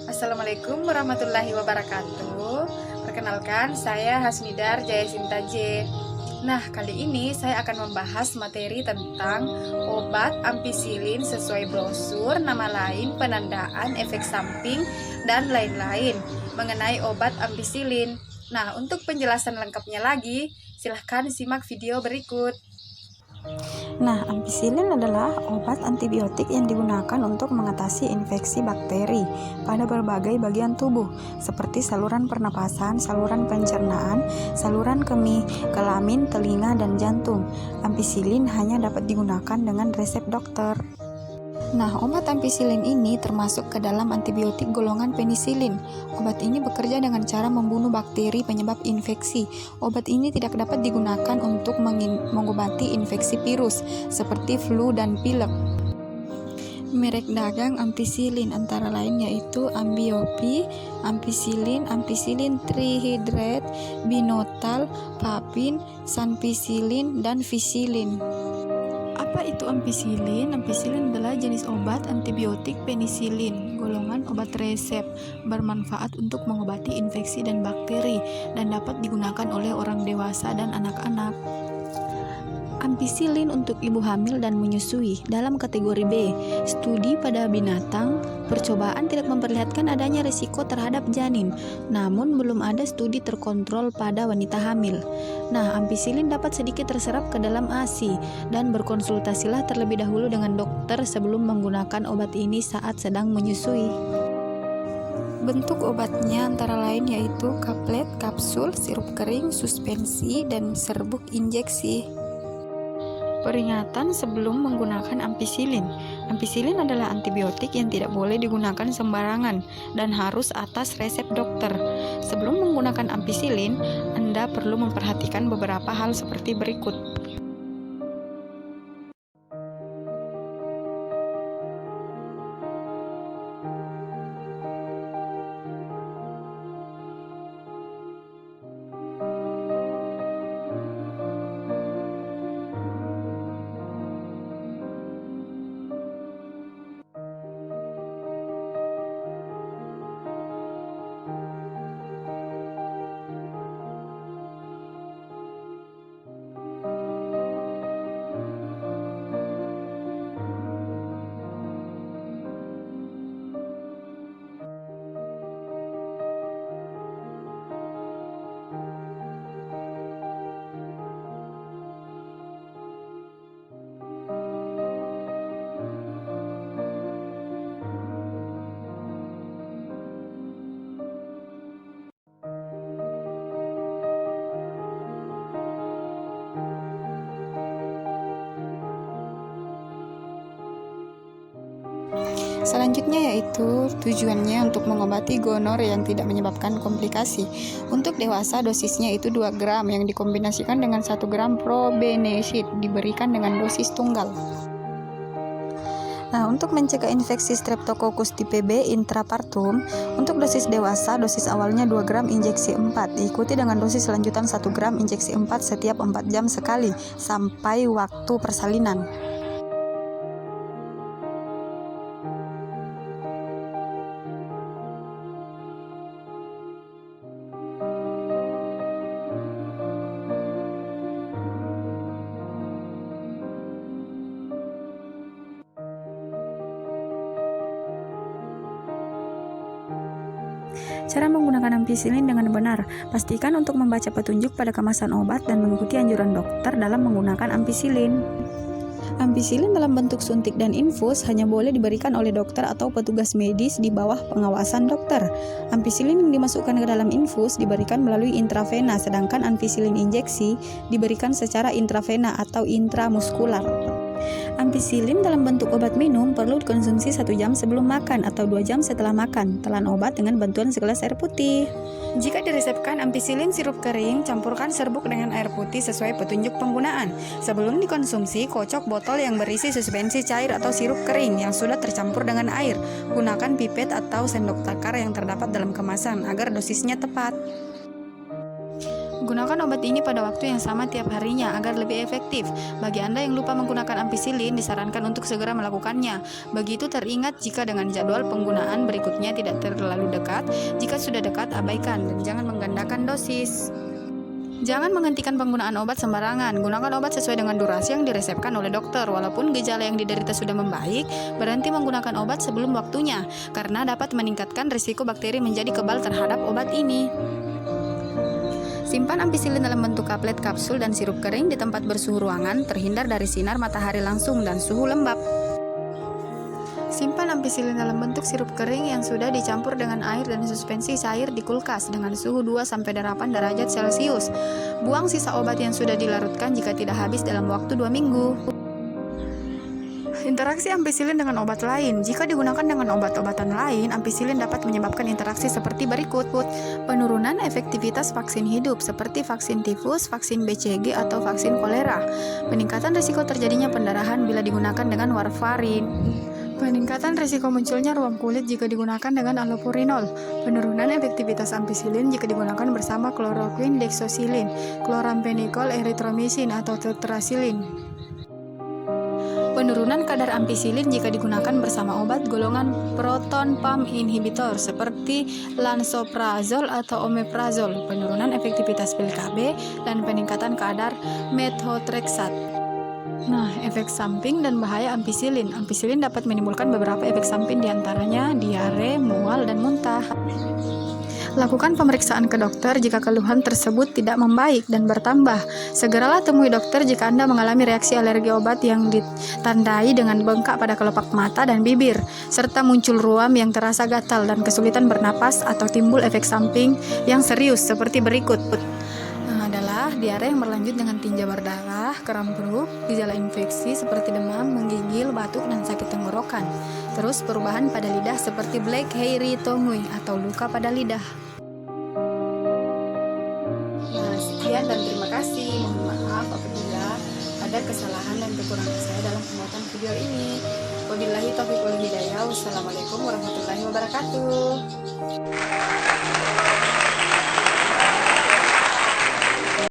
Assalamualaikum warahmatullahi wabarakatuh. Perkenalkan, saya Hasmidar Jayasinta J. Nah, kali ini saya akan membahas materi tentang obat ampicillin sesuai brosur, nama lain, penandaan, efek samping, dan lain-lain mengenai obat ampicillin. Nah, untuk penjelasan lengkapnya lagi, silahkan simak video berikut. Nah, ampicillin adalah obat antibiotik yang digunakan untuk mengatasi infeksi bakteri pada berbagai bagian tubuh, seperti saluran pernapasan, saluran pencernaan, saluran kemih, kelamin, telinga, dan jantung. Ampicillin hanya dapat digunakan dengan resep dokter. Nah, obat ampicillin ini termasuk ke dalam antibiotik golongan penisilin. Obat ini bekerja dengan cara membunuh bakteri penyebab infeksi. Obat ini tidak dapat digunakan untuk mengobati infeksi virus seperti flu dan pilek. Merek dagang ampicillin antara lain yaitu Ambiopi, Ampicillin, Ampicillin Trihydrate, Binotal, Papin, Sanpicillin, dan Vicillin. Apa itu ampicillin? Ampicillin adalah jenis obat antibiotik penisilin, golongan obat resep, bermanfaat untuk mengobati infeksi dan bakteri, dan dapat digunakan oleh orang dewasa dan anak-anak. Ampicillin untuk ibu hamil dan menyusui dalam kategori B. Studi pada binatang, percobaan tidak memperlihatkan adanya risiko terhadap janin, namun belum ada studi terkontrol pada wanita hamil. Nah, ampicillin dapat sedikit terserap ke dalam ASI, dan berkonsultasilah terlebih dahulu dengan dokter sebelum menggunakan obat ini saat sedang menyusui. Bentuk obatnya antara lain yaitu kaplet, kapsul, sirup kering, suspensi, dan serbuk injeksi. Peringatan sebelum menggunakan ampicillin. Ampicillin adalah antibiotik yang tidak boleh digunakan sembarangan dan harus atas resep dokter. Sebelum menggunakan ampicillin, Anda perlu memperhatikan beberapa hal seperti berikut. Selanjutnya yaitu tujuannya untuk mengobati gonore yang tidak menyebabkan komplikasi. Untuk dewasa dosisnya itu 2 gram yang dikombinasikan dengan 1 gram probenecid diberikan dengan dosis tunggal. Nah, untuk mencegah infeksi Streptococcus tipe B intrapartum, untuk dosis dewasa, dosis awalnya 2 gram injeksi 4, diikuti dengan dosis lanjutan 1 gram injeksi 4 setiap 4 jam sekali, sampai waktu persalinan. Cara menggunakan ampicillin dengan benar. Pastikan untuk membaca petunjuk pada kemasan obat dan mengikuti anjuran dokter dalam menggunakan ampicillin. Ampicillin dalam bentuk suntik dan infus hanya boleh diberikan oleh dokter atau petugas medis di bawah pengawasan dokter. Ampicillin yang dimasukkan ke dalam infus diberikan melalui intravena, sedangkan ampicillin injeksi diberikan secara intravena atau intramuskular. Ampicillin dalam bentuk obat minum perlu dikonsumsi 1 jam sebelum makan atau 2 jam setelah makan. Telan obat dengan bantuan segelas air putih. Jika diresepkan ampicillin sirup kering, campurkan serbuk dengan air putih sesuai petunjuk penggunaan. Sebelum dikonsumsi, kocok botol yang berisi suspensi cair atau sirup kering yang sudah tercampur dengan air. Gunakan pipet atau sendok takar yang terdapat dalam kemasan agar dosisnya tepat. Gunakan obat ini pada waktu yang sama tiap harinya agar lebih efektif. Bagi Anda yang lupa menggunakan ampicillin, disarankan untuk segera melakukannya. Begitu teringat jika dengan jadwal penggunaan berikutnya tidak terlalu dekat. Jika sudah dekat, abaikan dan jangan menggandakan dosis. Jangan menghentikan penggunaan obat sembarangan. Gunakan obat sesuai dengan durasi yang diresepkan oleh dokter. Walaupun gejala yang diderita sudah membaik, berhenti menggunakan obat sebelum waktunya, karena dapat meningkatkan risiko bakteri menjadi kebal terhadap obat ini. Simpan ampicillin dalam bentuk kaplet, kapsul, dan sirup kering di tempat bersuhu ruangan, terhindar dari sinar matahari langsung dan suhu lembab. Simpan ampicillin dalam bentuk sirup kering yang sudah dicampur dengan air dan suspensi cair di kulkas dengan suhu 2-8 derajat Celcius. Buang sisa obat yang sudah dilarutkan jika tidak habis dalam waktu 2 minggu. Interaksi ampicillin dengan obat lain. Jika digunakan dengan obat-obatan lain, ampicillin dapat menyebabkan interaksi seperti berikut. Penurunan efektivitas vaksin hidup seperti vaksin tifus, vaksin BCG, atau vaksin kolera. Peningkatan risiko terjadinya pendarahan bila digunakan dengan warfarin. Peningkatan risiko munculnya ruam kulit jika digunakan dengan allopurinol. Penurunan efektivitas ampicillin jika digunakan bersama chloroquine, deoxycycline, chloramphenicol, erythromycin, atau tetrasilin. Penurunan kadar ampicillin jika digunakan bersama obat golongan proton pump inhibitor seperti lansoprazol atau omeprazol. Penurunan efektivitas pil KB dan peningkatan kadar methotrexat. Nah, efek samping dan bahaya ampicillin. Ampicillin dapat menimbulkan beberapa efek samping, diantaranya diare, mual, dan muntah. Lakukan pemeriksaan ke dokter jika keluhan tersebut tidak membaik dan bertambah. Segeralah temui dokter jika Anda mengalami reaksi alergi obat yang ditandai dengan bengkak pada kelopak mata dan bibir, serta muncul ruam yang terasa gatal dan kesulitan bernapas atau timbul efek samping yang serius seperti berikut. Adalah diare yang berlanjut dengan tinja berdarah, kram perut, gejala infeksi seperti demam, menggigil, batuk, dan sakit tenggorokan. Terus perubahan pada lidah seperti black hairy tongue atau luka pada lidah. Nah, sekian dan terima kasih. Mohon maaf apabila ada kesalahan dan kekurangan saya dalam pembuatan video ini. Wabillahi taufiq wal hidayah. Wassalamualaikum warahmatullahi wabarakatuh.